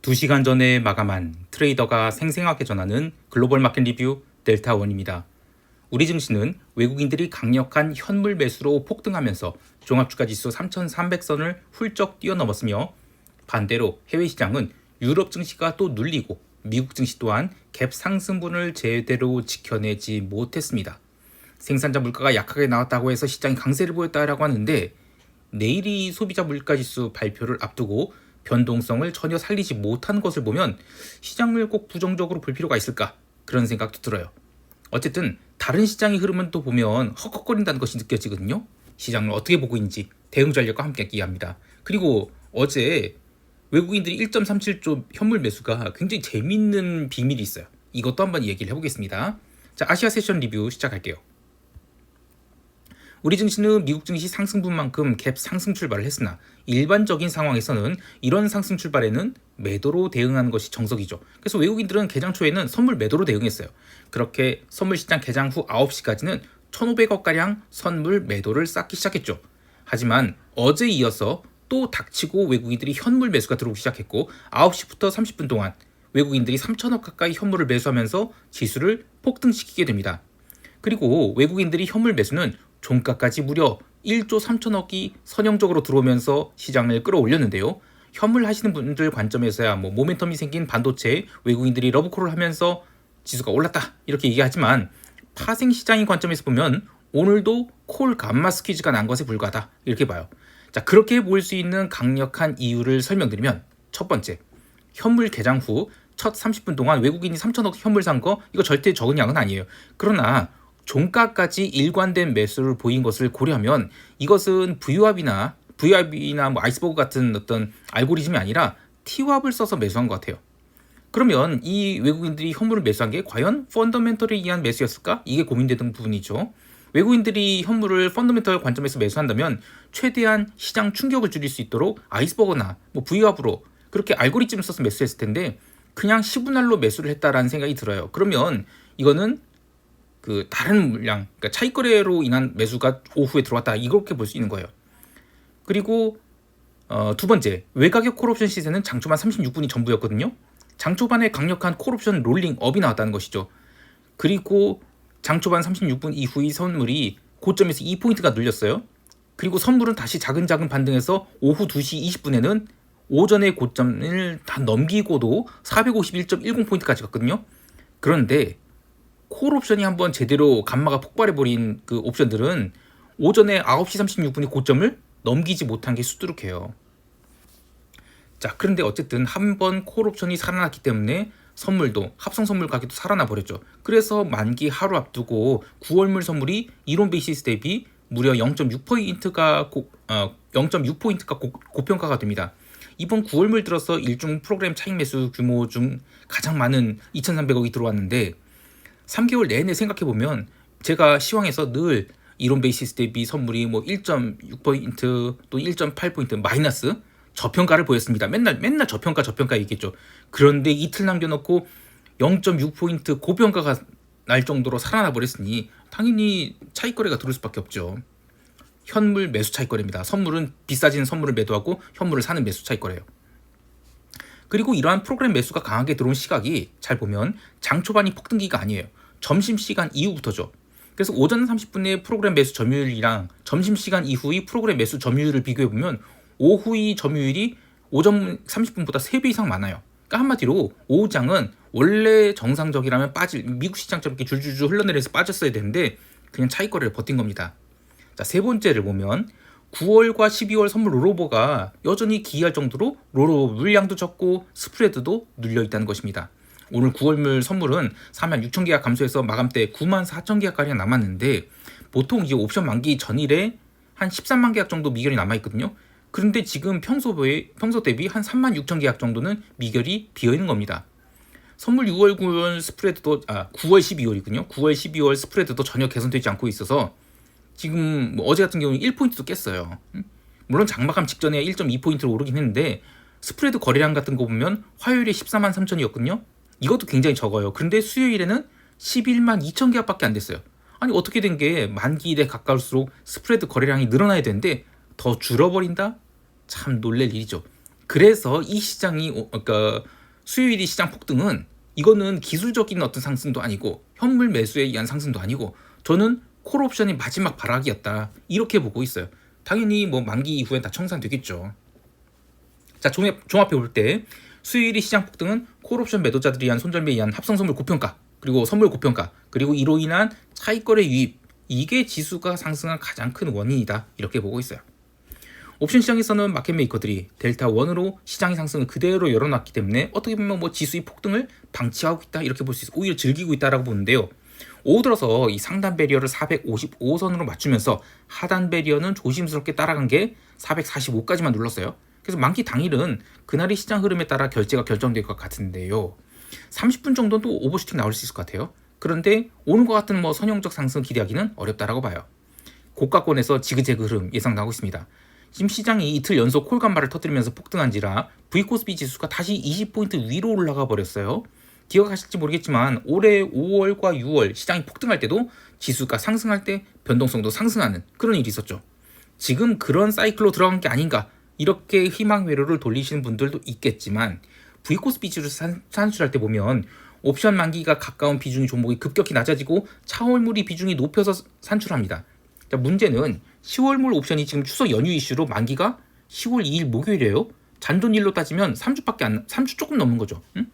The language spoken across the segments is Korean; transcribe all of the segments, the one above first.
2시간 전에 마감한 트레이더가 생생하게 전하는 글로벌 마켓 리뷰 델타원입니다. 우리 증시는 외국인들이 강력한 현물 매수로 폭등하면서 종합주가지수 3,300선을 훌쩍 뛰어넘었으며, 반대로 해외 시장은 유럽 증시가 또 눌리고 미국 증시 또한 갭 상승분을 제대로 지켜내지 못했습니다. 생산자 물가가 약하게 나왔다고 해서 시장이 강세를 보였다라고 하는데, 내일이 소비자 물가지수 발표를 앞두고 변동성을 전혀 살리지 못한 것을 보면 시장을 꼭 부정적으로 볼 필요가 있을까, 그런 생각도 들어요. 어쨌든 다른 시장의 흐름은 또 보면 헉헉거린다는 것이 느껴지거든요. 시장을 어떻게 보고 있는지 대응 전략과 함께 이야기합니다. 그리고 어제 외국인들이 1.37조 현물 매수가 굉장히 재밌는 비밀이 있어요. 이것도 한번 얘기를 해보겠습니다. 자, 아시아 세션 리뷰 시작할게요. 우리 증시는 미국 증시 상승분만큼 갭 상승 출발을 했으나, 일반적인 상황에서는 이런 상승 출발에는 매도로 대응하는 것이 정석이죠. 그래서 외국인들은 개장 초에는 선물 매도로 대응했어요. 그렇게 선물 시장 개장 후 9시까지는 1,500억가량 선물 매도를 쌓기 시작했죠. 하지만 어제 이어서 또 닥치고 외국인들이 현물 매수가 들어오기 시작했고, 9시부터 30분 동안 외국인들이 3,000억 가까이 현물을 매수하면서 지수를 폭등시키게 됩니다. 그리고 외국인들이 현물 매수는 종가까지 무려 1조 3천억이 선형적으로 들어오면서 시장을 끌어올렸는데요. 현물 하시는 분들 관점에서야 모멘텀이 생긴 반도체, 외국인들이 러브콜을 하면서 지수가 올랐다 이렇게 얘기하지만, 파생 시장인 관점에서 보면 오늘도 콜 감마 스퀴즈가 난 것에 불과하다 이렇게 봐요. 자, 그렇게 볼 수 있는 강력한 이유를 설명드리면, 첫 번째, 현물 개장 후 첫 30분 동안 외국인이 3천억 현물 산 거, 이거 절대 적은 양은 아니에요. 그러나 종가까지 일관된 매수를 보인 것을 고려하면 이것은 VWAP이나 아이스버그 같은 어떤 알고리즘이 아니라 TWAP을 써서 매수한 것 같아요. 그러면 이 외국인들이 현물을 매수한 게 과연 펀더멘털에 의한 매수였을까? 이게 고민되는 부분이죠. 외국인들이 현물을 펀더멘털 관점에서 매수한다면 최대한 시장 충격을 줄일 수 있도록 아이스버그나 VWAP으로 그렇게 알고리즘을 써서 매수했을 텐데, 그냥 시분할로 매수를 했다라는 생각이 들어요. 그러면 이거는 그 다른 물량, 그러니까 차익 거래로 인한 매수가 오후에 들어왔다 이렇게 볼 수 있는 거예요. 그리고 두 번째, 외가격 콜옵션 시세는 장초반 36분이 전부였거든요. 장초반에 강력한 콜옵션 롤링 업이 나왔다는 것이죠. 그리고 장초반 36분 이후의 선물이 고점에서 2포인트가 눌렸어요. 그리고 선물은 다시 작은 반등해서 오후 2시 20분에는 오전의 고점을 다 넘기고도 451.10포인트까지 갔거든요. 그런데 콜 옵션이 한번 제대로 감마가 폭발해버린 그 옵션들은 오전에 9시 36분이 고점을 넘기지 못한 게 수두룩해요. 자, 그런데 어쨌든 한번 콜 옵션이 살아났기 때문에 선물도, 합성 선물 가격도 살아나 버렸죠. 그래서 만기 하루 앞두고 9월물 선물이 이론 베이시스 대비 무려 0.6포인트가 고평가가 됩니다. 이번 9월물 들어서 일중 프로그램 차익 매수 규모 중 가장 많은 2,300억이 들어왔는데, 3개월 내내 생각해보면 제가 시황에서 늘 이론 베이시스 대비 선물이 1.6포인트 또 1.8포인트 마이너스 저평가를 보였습니다. 맨날 저평가 얘기했죠. 그런데 이틀 남겨놓고 0.6포인트 고평가가 날 정도로 살아나 버렸으니 당연히 차익거래가 들어올 수밖에 없죠. 현물 매수 차익거래입니다. 선물은 비싸진 선물을 매도하고 현물을 사는 매수 차익거래예요. 그리고 이러한 프로그램 매수가 강하게 들어온 시각이 잘 보면 장 초반이 폭등기가 아니에요. 점심시간 이후부터죠. 그래서 오전 30분의 프로그램 매수 점유율이랑 점심시간 이후의 프로그램 매수 점유율을 비교해보면 오후의 점유율이 오전 30분보다 3배 이상 많아요. 그러니까 한마디로 오후장은 원래 정상적이라면 미국 시장처럼 이렇게 줄줄줄 흘러내려서 빠졌어야 되는데 그냥 차익거래를 버틴 겁니다. 자, 세 번째를 보면 9월과 12월 선물 롤오버가 여전히 기이할 정도로 롤오버 물량도 적고 스프레드도 눌려있다는 것입니다. 오늘 9월물 선물은 46,000계약 감소해서 마감때 94,000계약가량 남았는데, 보통 이제 옵션 만기 전일에 한 13만 계약 정도 미결이 남아있거든요. 그런데 지금 평소 대비 한 36,000계약 정도는 미결이 비어있는 겁니다. 선물 6월 9월 스프레드도 9월 12월이군요. 9월 12월 스프레드도 전혀 개선되지 않고 있어서 지금 어제 같은 경우는 1포인트도 깼어요. 물론 장마감 직전에 1.2포인트로 오르긴 했는데, 스프레드 거래량 같은 거 보면 화요일에 14만 3천이었거든요. 이것도 굉장히 적어요. 그런데 수요일에는 11만 2천 계약밖에 안 됐어요. 아니, 어떻게 된 게 만기일에 가까울수록 스프레드 거래량이 늘어나야 되는데 더 줄어버린다? 참 놀랄 일이죠. 그래서 이 시장이 그러니까 수요일이 시장 폭등은 이거는 기술적인 어떤 상승도 아니고 현물 매수에 의한 상승도 아니고 저는 콜옵션이 마지막 발악이었다 이렇게 보고 있어요. 당연히 뭐 만기 이후엔 다 청산되겠죠. 자, 종합해 볼 때 수요일이 시장 폭등은 콜옵션 매도자들이 한 손절매에 의한 합성 선물 고평가 그리고 선물 고평가 그리고 이로 인한 차익거래 유입 이게 지수가 상승한 가장 큰 원인이다 이렇게 보고 있어요. 옵션 시장에서는 마켓 메이커들이 델타 1으로 시장의 상승을 그대로 열어놨기 때문에 어떻게 보면 뭐 지수의 폭등을 방치하고 있다 이렇게 볼 수 있어. 오히려 즐기고 있다라고 보는데요. 오후 들어서 이 상단 배리어를 455선으로 맞추면서 하단 배리어는 조심스럽게 따라간 게 445까지만 눌렀어요. 그래서 만기 당일은 그날의 시장 흐름에 따라 결제가 결정될 것 같은데요. 30분 정도는 또 오버슈팅 나올 수 있을 것 같아요. 그런데 오늘 것 같은 뭐 선형적 상승 기대하기는 어렵다라고 봐요. 고가권에서 지그재그 흐름 예상나고 있습니다. 지금 시장이 이틀 연속 콜간발을 터뜨리면서 폭등한지라 V코스피 지수가 다시 20포인트 위로 올라가 버렸어요. 기억하실지 모르겠지만 올해 5월과 6월 시장이 폭등할 때도 지수가 상승할 때 변동성도 상승하는 그런 일이 있었죠. 지금 그런 사이클로 들어간 게 아닌가 이렇게 희망 회로를 돌리시는 분들도 있겠지만 V코스피 지수 산출할 때 보면 옵션 만기가 가까운 비중이 종목이 급격히 낮아지고 차월물이 비중이 높여서 산출합니다. 자, 문제는 10월물 옵션이 지금 추석 연휴 이슈로 만기가 10월 2일 목요일이에요. 잔존일로 따지면 3주 조금 넘는 거죠. 응?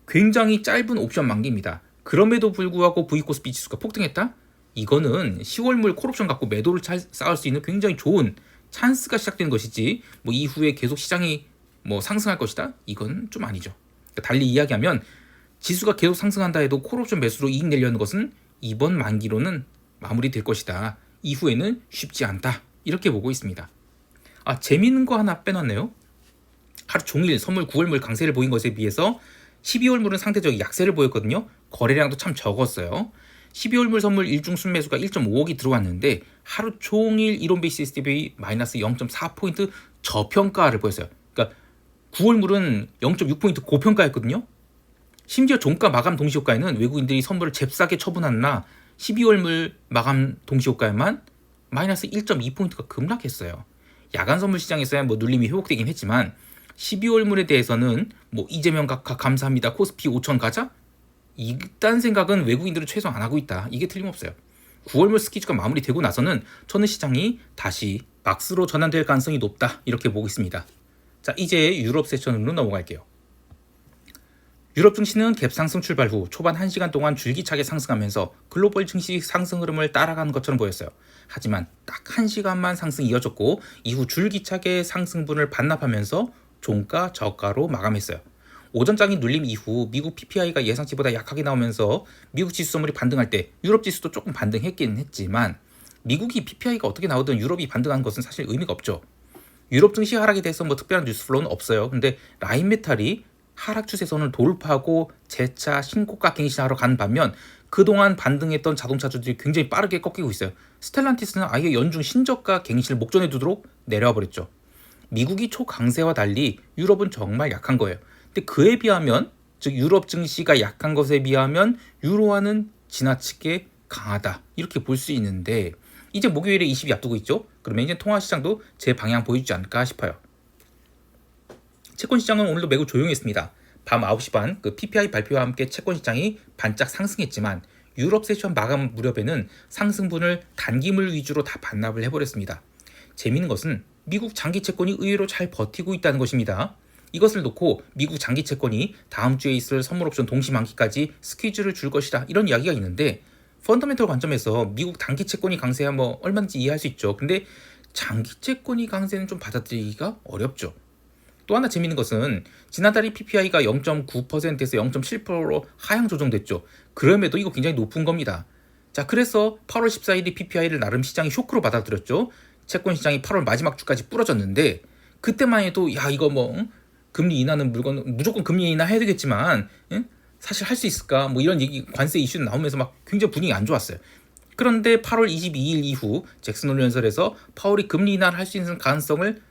굉장히 짧은 옵션 만기입니다. 그럼에도 불구하고 V코스피 지수가 폭등했다? 이거는 10월물 콜옵션 갖고 매도를 쌓을 수 있는 굉장히 좋은 찬스가 시작되는 것이지 뭐 이후에 계속 시장이 뭐 상승할 것이다? 이건 좀 아니죠. 그러니까 달리 이야기하면 지수가 계속 상승한다 해도 콜옵션 매수로 이익 내려는 것은 이번 만기로는 마무리될 것이다. 이후에는 쉽지 않다. 이렇게 보고 있습니다. 아, 재미있는 거 하나 빼놨네요. 하루 종일 선물 9월물 강세를 보인 것에 비해서 12월물은 상대적 약세를 보였거든요. 거래량도 참 적었어요. 12월물 선물 일중 순매수가 1.5억이 들어왔는데 하루 종일 이론 베이시스 대비 마이너스 0.4포인트 저평가를 보였어요. 그러니까 9월물은 0.6포인트 고평가였거든요. 심지어 종가 마감 동시효과에는 외국인들이 선물을 잽싸게 처분하나 12월물 마감 동시효과에만 마이너스 1.2포인트가 급락했어요. 야간 선물 시장에서야 뭐 눌림이 회복되긴 했지만 12월물에 대해서는 뭐 이재명 각하 감사합니다. 코스피 5천 가자? 이딴 생각은 외국인들은 최소 안 하고 있다. 이게 틀림없어요. 9월물 스키즈가 마무리되고 나서는 저는 시장이 다시 박스로 전환될 가능성이 높다. 이렇게 보고 있습니다. 자, 이제 유럽 세션으로 넘어갈게요. 유럽 증시는 갭 상승 출발 후 초반 1시간 동안 줄기차게 상승하면서 글로벌 증시 상승 흐름을 따라가는 것처럼 보였어요. 하지만 딱 1시간만 상승이 이어졌고 이후 줄기차게 상승분을 반납하면서 종가 저가로 마감했어요. 오전장이 눌림 이후 미국 PPI가 예상치보다 약하게 나오면서 미국 지수 선물이 반등할 때 유럽 지수도 조금 반등했긴 했지만 미국이 PPI가 어떻게 나오든 유럽이 반등한 것은 사실 의미가 없죠. 유럽 증시 하락에 대해서 뭐 특별한 뉴스 플로우는 없어요. 근데 라인메탈이 하락 추세선을 돌파하고 재차 신고가 갱신하러 가는 반면 그동안 반등했던 자동차주들이 굉장히 빠르게 꺾이고 있어요. 스텔란티스는 아예 연중 신저가 갱신을 목전에 두도록 내려와 버렸죠. 미국이 초강세와 달리 유럽은 정말 약한 거예요. 근데 그에 비하면 즉 유럽 증시가 약한 것에 비하면 유로화는 지나치게 강하다 이렇게 볼 수 있는데 이제 목요일에 20이 앞두고 있죠. 그러면 이제 통화시장도 제 방향 보여주지 않을까 싶어요. 채권시장은 오늘도 매우 조용했습니다. 밤 9시 반 그 PPI 발표와 함께 채권시장이 반짝 상승했지만 유럽 세션 마감 무렵에는 상승분을 단기물 위주로 다 반납을 해버렸습니다. 재미있는 것은 미국 장기 채권이 의외로 잘 버티고 있다는 것입니다. 이것을 놓고 미국 장기 채권이 다음 주에 있을 선물 옵션 동시 만기까지 스퀴즈를 줄 것이다 이런 이야기가 있는데 펀더멘털 관점에서 미국 단기 채권이 강세야 뭐 얼마든지 이해할 수 있죠. 근데 장기 채권이 강세는 좀 받아들이기가 어렵죠. 또 하나 재미있는 것은 지난달에 PPI가 0.9%에서 0.7%로 하향 조정됐죠. 그럼에도 이거 굉장히 높은 겁니다. 자, 그래서 8월 14일이 PPI를 나름 시장이 쇼크로 받아들였죠. 채권 시장이 8월 마지막 주까지 부러졌는데 그때만 해도 야 이거 뭐 금리 인하는 물건 무조건 금리 인하 해야 되겠지만 사실 할 수 있을까 뭐 이런 얘기 관세 이슈 나오면서 막 굉장히 분위기 안 좋았어요. 그런데 8월 22일 이후 잭슨 홀 연설에서 파월이 금리 인하를 할 수 있는 가능성을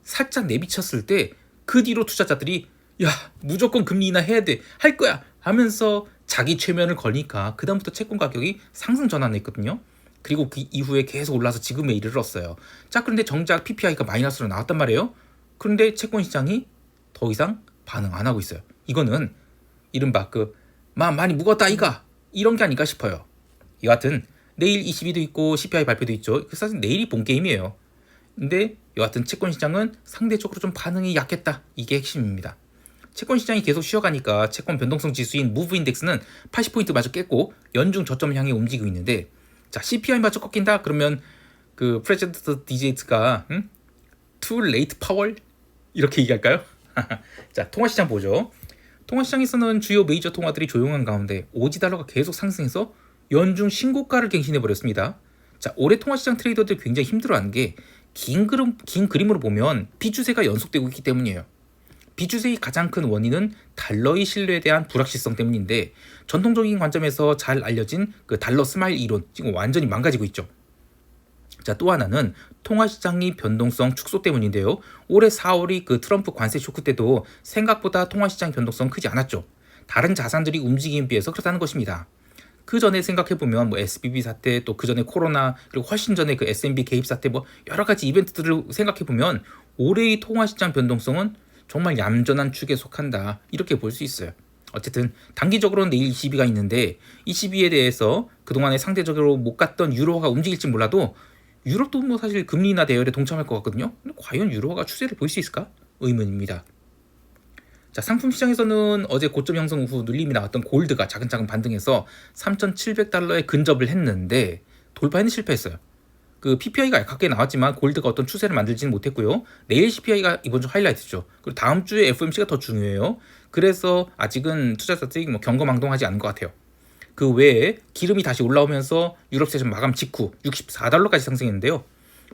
살짝 내비쳤을 때 그 뒤로 투자자들이 야 무조건 금리 인하 해야 돼 할 거야 하면서 자기 최면을 거니까 그다음부터 채권 가격이 상승 전환했거든요. 그리고 그 이후에 계속 올라서 지금에 이르렀어요. 자, 그런데 정작 PPI가 마이너스로 나왔단 말이에요. 그런데 채권 시장이 더 이상 반응 안 하고 있어요. 이거는 이른바 많이 묵었다 이가 이런 게 아닐까 싶어요. 여하튼 내일 22도 있고 CPI 발표도 있죠. 사실 내일이 본 게임이에요. 근데 여하튼 채권 시장은 상대적으로 좀 반응이 약했다. 이게 핵심입니다. 채권 시장이 계속 쉬어가니까 채권 변동성 지수인 무브 인덱스는 80포인트 마저 깼고 연중 저점을 향해 움직이고 있는데, 자, CPI 마저 꺾인다 그러면 프레젠트 디제이트가 too late power 이렇게 얘기할까요? 자, 통화시장 보죠. 통화시장에서는 주요 메이저 통화들이 조용한 가운데 오지 달러가 계속 상승해서 연중 신고가를 갱신해 버렸습니다. 자, 올해 통화시장 트레이더들 굉장히 힘들어하는 게 긴 그림으로 보면 비추세가 연속되고 있기 때문이에요. 비추세의 가장 큰 원인은 달러의 신뢰에 대한 불확실성 때문인데, 전통적인 관점에서 잘 알려진 달러 스마일 이론 지금 완전히 망가지고 있죠. 자, 또 하나는 통화시장의 변동성 축소 때문인데요. 올해 4월이 트럼프 관세 쇼크 때도 생각보다 통화시장 변동성 크지 않았죠. 다른 자산들이 움직임에 비해서 그렇다는 것입니다. 그 전에 생각해보면 SBB 사태, 또 그 전에 코로나, 그리고 훨씬 전에 S&B 개입 사태, 여러 가지 이벤트들을 생각해보면 올해의 통화시장 변동성은 정말 얌전한 축에 속한다, 이렇게 볼 수 있어요. 어쨌든 단기적으로는 내일 ECB가 있는데 ECB에 대해서 그동안에 상대적으로 못 갔던 유로화가 움직일지 몰라도 유럽도 사실 금리 인하 대열에 동참할 것 같거든요. 근데 과연 유로화가 추세를 보일 수 있을까? 의문입니다. 자, 상품 시장에서는 어제 고점 형성 후 눌림이 나왔던 골드가 차근차근 반등해서 3,700달러에 근접을 했는데 돌파에는 실패했어요. PPI가 약하게 나왔지만 골드가 어떤 추세를 만들지는 못했고요. 내일 CPI가 이번 주 하이라이트죠. 그리고 다음 주에 FOMC가 더 중요해요. 그래서 아직은 투자자들이 경거망동하지 않은 것 같아요. 그 외에 기름이 다시 올라오면서 유럽 세션 마감 직후 64달러까지 상승했는데요.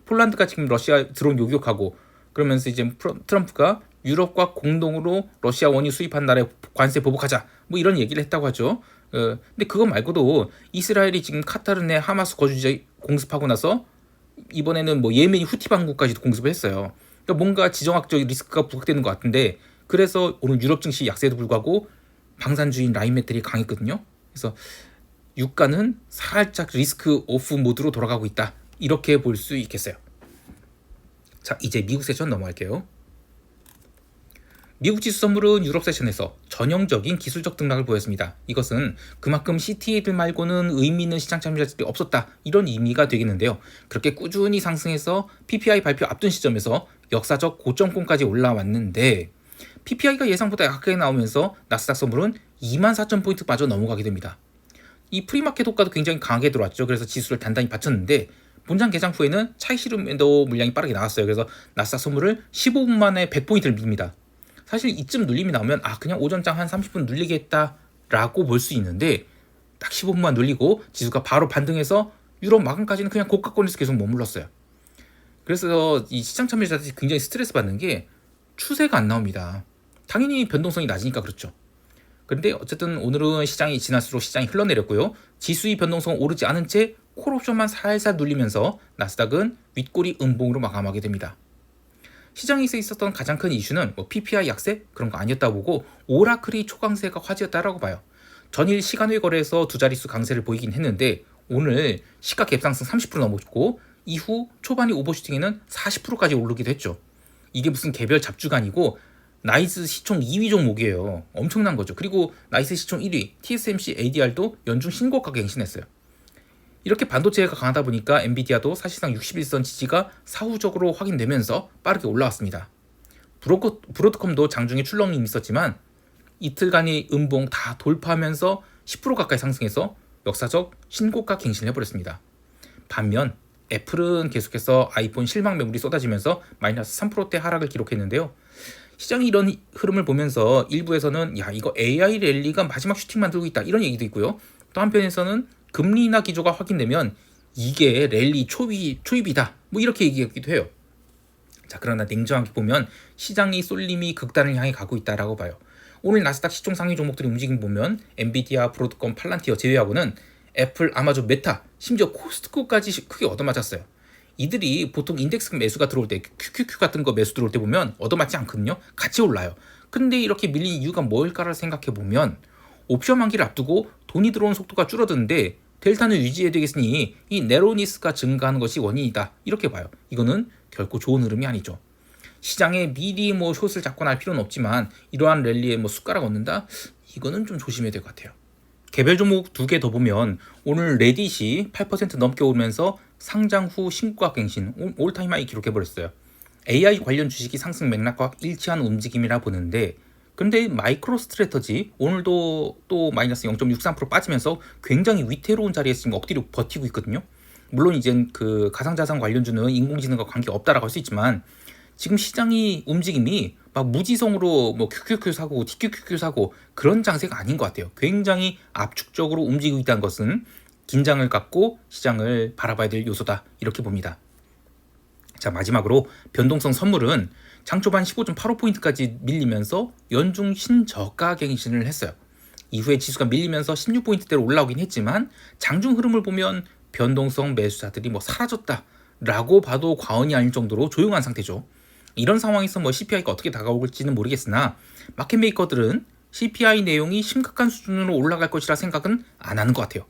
폴란드가 지금 러시아 드론 요격하고 그러면서 이제 트럼프가 유럽과 공동으로 러시아 원유 수입한 나라에 관세 보복하자 이런 얘기를 했다고 하죠. 근데 그거 말고도 이스라엘이 지금 카타르 내 하마스 거주지 공습하고 나서 이번에는 예멘이 후티 반군까지도 공습을 했어요. 그러니까 뭔가 지정학적 리스크가 부각되는 것 같은데, 그래서 오늘 유럽 증시 약세에도 불구하고 방산주인 라인메탈이 강했거든요. 그래서 유가는 살짝 리스크 오프 모드로 돌아가고 있다, 이렇게 볼 수 있겠어요. 자, 이제 미국 세션 넘어갈게요. 미국 지수 선물은 유럽 세션에서 전형적인 기술적 등락을 보였습니다. 이것은 그만큼 CTA들 말고는 의미 있는 시장 참여자들이 없었다, 이런 의미가 되겠는데요. 그렇게 꾸준히 상승해서 PPI 발표 앞둔 시점에서 역사적 고점권까지 올라왔는데, PPI가 예상보다 약하게 나오면서 나스닥 선물은 24,000포인트 빠져 넘어가게 됩니다. 이 프리마켓 호가도 굉장히 강하게 들어왔죠. 그래서 지수를 단단히 받쳤는데 본장 개장 후에는 차익 실현 매도 물량이 빠르게 나왔어요. 그래서 나스닥 선물을 15분 만에 100포인트를 밉니다. 사실 이쯤 눌림이 나오면 그냥 오전장 한 30분 눌리겠다라고 볼 수 있는데, 딱 15분만 눌리고 지수가 바로 반등해서 유럽 마감까지는 그냥 고가권에서 계속 머물렀어요. 그래서 이 시장 참여자들이 굉장히 스트레스 받는 게 추세가 안 나옵니다. 당연히 변동성이 낮으니까 그렇죠. 그런데 어쨌든 오늘은 시장이 지날수록 시장이 흘러내렸고요. 지수의 변동성은 오르지 않은 채 콜옵션만 살살 눌리면서 나스닥은 윗꼬리 음봉으로 마감하게 됩니다. 시장에서 있었던 가장 큰 이슈는 PPI 약세 그런 거 아니었다고 보고 오라클이 초강세가 화제였다라고 봐요. 전일 시간외 거래에서 두 자릿수 강세를 보이긴 했는데 오늘 시가 갭상승 30% 넘었고 이후 초반에 오버슈팅에는 40%까지 오르기도 했죠. 이게 무슨 개별 잡주가 아니고 나이스 시총 2위 종목이에요. 엄청난 거죠. 그리고 나이스 시총 1위 TSMC ADR도 연중 신고가 갱신했어요. 이렇게 반도체가 강하다 보니까 엔비디아도 사실상 61선 지지가 사후적으로 확인되면서 빠르게 올라왔습니다. 브로드컴도 장중에 출렁임이 있었지만 이틀간의 음봉 다 돌파하면서 10% 가까이 상승해서 역사적 신고가 갱신을 해버렸습니다. 반면 애플은 계속해서 아이폰 실망 매물이 쏟아지면서 마이너스 3%대 하락을 기록했는데요. 시장이 이런 흐름을 보면서 일부에서는 이거 AI 랠리가 마지막 슈팅 만들고 있다, 이런 얘기도 있고요. 또 한편에서는 금리 인하 기조가 확인되면 이게 랠리 초입이다, 이렇게 얘기하기도 해요. 자, 그러나 냉정하게 보면 시장이 쏠림이 극단을 향해 가고 있다라고 봐요. 오늘 나스닥 시총 상위 종목들의 움직임 보면 엔비디아, 브로드컴, 팔란티어 제외하고는 애플, 아마존, 메타, 심지어 코스트코까지 크게 얻어맞았어요. 이들이 보통 인덱스 매수가 들어올 때 QQQ 같은 거 매수 들어올 때 보면 얻어맞지 않거든요. 같이 올라요. 근데 이렇게 밀린 이유가 뭘까를 생각해 보면 옵션 만기를 앞두고 돈이 들어오는 속도가 줄어드는데 델타는 유지해야 되겠으니 이 네로니스가 증가하는 것이 원인이다, 이렇게 봐요. 이거는 결코 좋은 흐름이 아니죠. 시장에 미리 뭐 숏을 잡거나 할 필요는 없지만 이러한 랠리에 뭐 숟가락 얹는다? 이거는 좀 조심해야 될 것 같아요. 개별 종목 2개 더 보면 오늘 레딧이 8% 넘게 오르면서 상장 후 신고가 갱신, 올타임 하이 기록해버렸어요. AI 관련 주식이 상승 맥락과 일치한 움직임이라 보는데, 그런데 마이크로 스트래터지 오늘도 또 마이너스 0.63% 빠지면서 굉장히 위태로운 자리에서 지금 억지로 버티고 있거든요. 물론 이젠 그 가상자산 관련주는 인공지능과 관계 없다라고 할 수 있지만 지금 시장이 움직임이 막 무지성으로 뭐 QQQ 사고 TQQQ 사고 그런 장세가 아닌 것 같아요. 굉장히 압축적으로 움직이고 있다는 것은 긴장을 갖고 시장을 바라봐야 될 요소다, 이렇게 봅니다. 자, 마지막으로 변동성 선물은 장 초반 15.85포인트까지 밀리면서 연중 신저가 갱신을 했어요. 이후에 지수가 밀리면서 16포인트대로 올라오긴 했지만 장중 흐름을 보면 변동성 매수자들이 뭐 사라졌다라고 봐도 과언이 아닐 정도로 조용한 상태죠. 이런 상황에서 뭐 CPI가 어떻게 다가올지는 모르겠으나 마켓메이커들은 CPI 내용이 심각한 수준으로 올라갈 것이라 생각은 안 하는 것 같아요.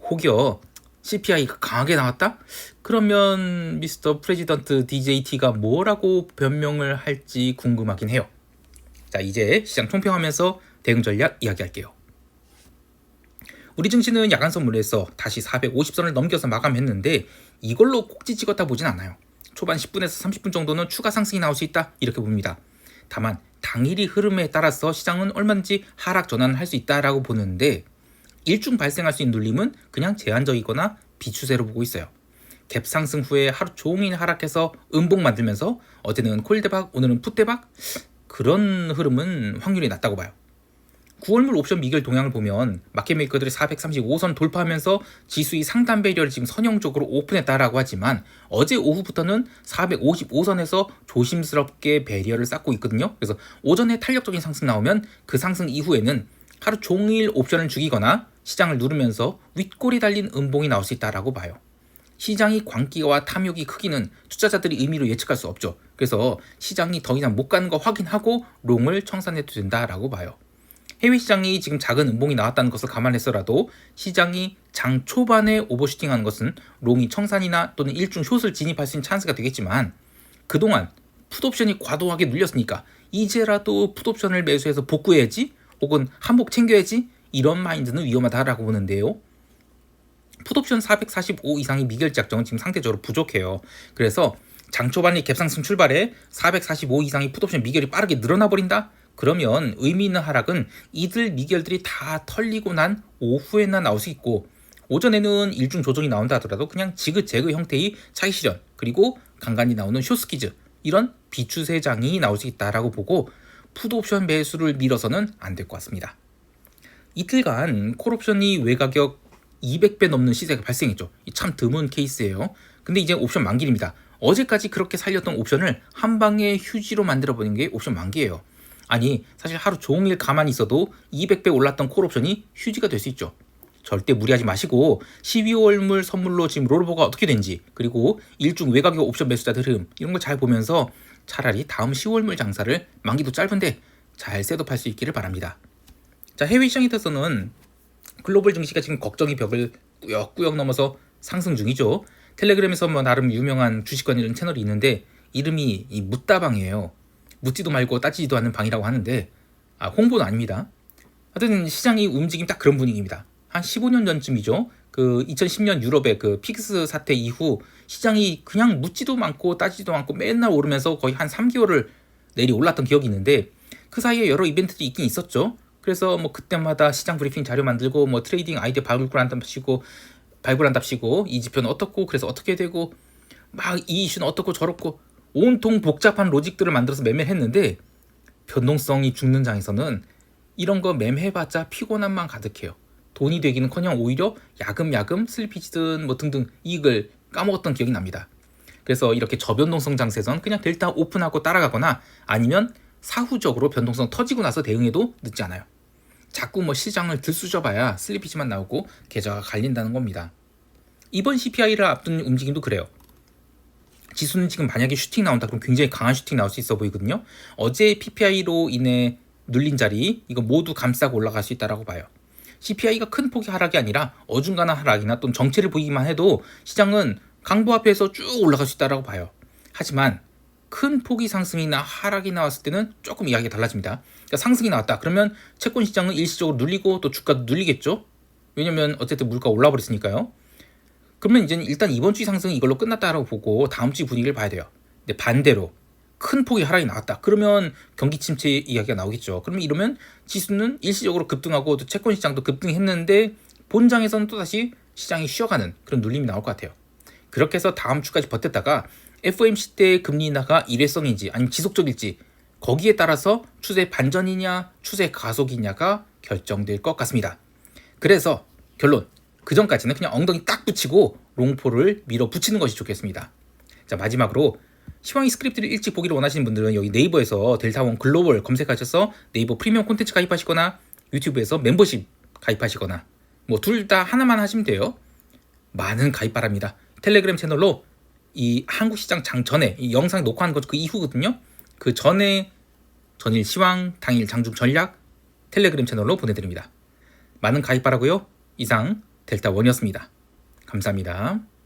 혹여 CPI가 강하게 나왔다? 그러면 미스터 프레지던트 DJT가 뭐라고 변명을 할지 궁금하긴 해요. 자, 이제 시장 총평하면서 대응 전략 이야기할게요. 우리 증시는 야간 선물에서 다시 450선을 넘겨서 마감했는데 이걸로 꼭지 찍었다 보진 않아요. 초반 10분에서 30분 정도는 추가 상승이 나올 수 있다, 이렇게 봅니다. 다만 당일이 흐름에 따라서 시장은 얼마든지 하락 전환을 할 수 있다라고 보는데 일중 발생할 수 있는 눌림은 그냥 제한적이거나 비추세로 보고 있어요. 갭 상승 후에 하루 종일 하락해서 음봉 만들면서 어제는 콜대박, 오늘은 풋대박? 그런 흐름은 확률이 낮다고 봐요. 9월물 옵션 미결 동향을 보면 마켓메이커들이 435선 돌파하면서 지수의 상단 배열을 지금 선형적으로 오픈했다라고 하지만 어제 오후부터는 455선에서 조심스럽게 배열을 쌓고 있거든요. 그래서 오전에 탄력적인 상승 나오면 그 상승 이후에는 하루 종일 옵션을 죽이거나 시장을 누르면서 윗골이 달린 음봉이 나올 수 있다라고 봐요. 시장이 광기와 탐욕이 크기는 투자자들이 의미로 예측할 수 없죠. 그래서 시장이 더 이상 못 가는 거 확인하고 롱을 청산해도 된다라고 봐요. 해외 시장이 지금 작은 음봉이 나왔다는 것을 감안해서라도 시장이 장 초반에 오버슈팅하는 것은 롱이 청산이나 또는 일중 숏을 진입할 수 있는 찬스가 되겠지만 그동안 풋옵션이 과도하게 눌렸으니까 이제라도 풋옵션을 매수해서 복구해야지 혹은 한복 챙겨야지, 이런 마인드는 위험하다라고 보는데요. 풋옵션 445 이상의 미결제 약정은 지금 상대적으로 부족해요. 그래서 장 초반에 갭상승 출발에 445 이상의 풋옵션 미결이 빠르게 늘어나 버린다? 그러면 의미 있는 하락은 이들 미결들이 다 털리고 난 오후에나 나올 수 있고 오전에는 일중 조정이 나온다 하더라도 그냥 지그재그 형태의 차익 실현 그리고 간간히 나오는 숏스퀴즈, 이런 비추세장이 나올 수 있다라고 보고 풋옵션 매수를 밀어서는 안 될 것 같습니다. 이틀간 콜옵션이 외가격 200배 넘는 시세가 발생했죠. 참 드문 케이스예요. 근데 이제 옵션 만기입니다. 어제까지 그렇게 살렸던 옵션을 한 방에 휴지로 만들어버린 게 옵션 만기예요. 아니, 사실 하루 종일 가만히 있어도 200배 올랐던 콜옵션이 휴지가 될 수 있죠. 절대 무리하지 마시고 12월물 선물로 지금 롤오버가 어떻게 된지, 그리고 일중 외곽의 옵션 매수자들 흐름, 이런 거 잘 보면서 차라리 다음 10월물 장사를 만기도 짧은데 잘 셋업할 수 있기를 바랍니다. 자, 해외 시장에 대해서는 글로벌 증시가 지금 걱정의 벽을 꾸역꾸역 넘어서 상승 중이죠. 텔레그램에서 뭐 나름 유명한 주식관이라는 채널이 있는데 이름이 이 묻다방이에요. 묻지도 말고 따지지도 않는 방이라고 하는데 홍보는 아닙니다. 하여튼 시장이 움직임 딱 그런 분위기입니다. 한 15년 전쯤이죠. 그 2010년 유럽의 그 픽스 사태 이후 시장이 그냥 묻지도 않고 따지지도 않고 맨날 오르면서 거의 한 3개월을 내리 올랐던 기억이 있는데 그 사이에 여러 이벤트들이 있긴 있었죠. 그래서 뭐 그때마다 시장 브리핑 자료 만들고 뭐 트레이딩 아이디어 발굴한답시고 이 지표는 어떻고 그래서 어떻게 되고 막 이 이슈는 어떻고 저렇고 온통 복잡한 로직들을 만들어서 매매를 했는데 변동성이 죽는 장에서는 이런 거 매매해봤자 피곤함만 가득해요. 돈이 되기는커녕 오히려 야금야금 슬리피지든 뭐 등등 이익을 까먹었던 기억이 납니다. 그래서 이렇게 저변동성 장세선 그냥 델타 오픈하고 따라가거나 아니면 사후적으로 변동성 터지고 나서 대응해도 늦지 않아요. 자꾸 뭐 시장을 들쑤셔봐야 슬리피지만 나오고 계좌가 갈린다는 겁니다. 이번 CPI를 앞둔 움직임도 그래요. 지수는 지금 만약에 슈팅 나온다 그럼 굉장히 강한 슈팅 나올 수 있어 보이거든요. 어제 PPI로 인해 눌린 자리 이거 모두 감싸고 올라갈 수 있다라고 봐요. CPI가 큰 폭의 하락이 아니라 어중간한 하락이나 또는 정체를 보이기만 해도 시장은 강보 앞에서 쭉 올라갈 수 있다라고 봐요. 하지만 큰 폭의 상승이나 하락이 나왔을 때는 조금 이야기가 달라집니다. 그러니까 상승이 나왔다. 그러면 채권 시장은 일시적으로 눌리고 또 주가도 눌리겠죠. 왜냐면 어쨌든 물가가 올라버렸으니까요. 그러면 이제는 일단 이번 주 상승이 이걸로 끝났다라고 보고 다음 주 분위기를 봐야 돼요. 근데 반대로 큰 폭의 하락이 나왔다. 그러면 경기 침체 이야기가 나오겠죠. 그러면 이러면 지수는 일시적으로 급등하고 또 채권 시장도 급등했는데 본장에서는 또다시 시장이 쉬어가는 그런 눌림이 나올 것 같아요. 그렇게 해서 다음 주까지 버텼다가 FOMC 때 금리 인하가 일회성인지 아니면 지속적일지 거기에 따라서 추세 반전이냐 추세 가속이냐가 결정될 것 같습니다. 그래서 결론, 그 전까지는 그냥 엉덩이 딱 붙이고 롱포를 밀어붙이는 것이 좋겠습니다. 자, 마지막으로 시황이 스크립트를 일찍 보기를 원하시는 분들은 여기 네이버에서 델타원 글로벌 검색하셔서 네이버 프리미엄 콘텐츠 가입하시거나 유튜브에서 멤버십 가입하시거나 뭐 둘 다 하나만 하시면 돼요. 많은 가입 바랍니다. 텔레그램 채널로 이 한국 시장 장 전에 이 영상 녹화한 것 그 이후거든요. 그 전에 전일 시황, 당일 장중 전략 텔레그램 채널로 보내드립니다. 많은 가입 바라고요. 이상 델타원이었습니다. 감사합니다.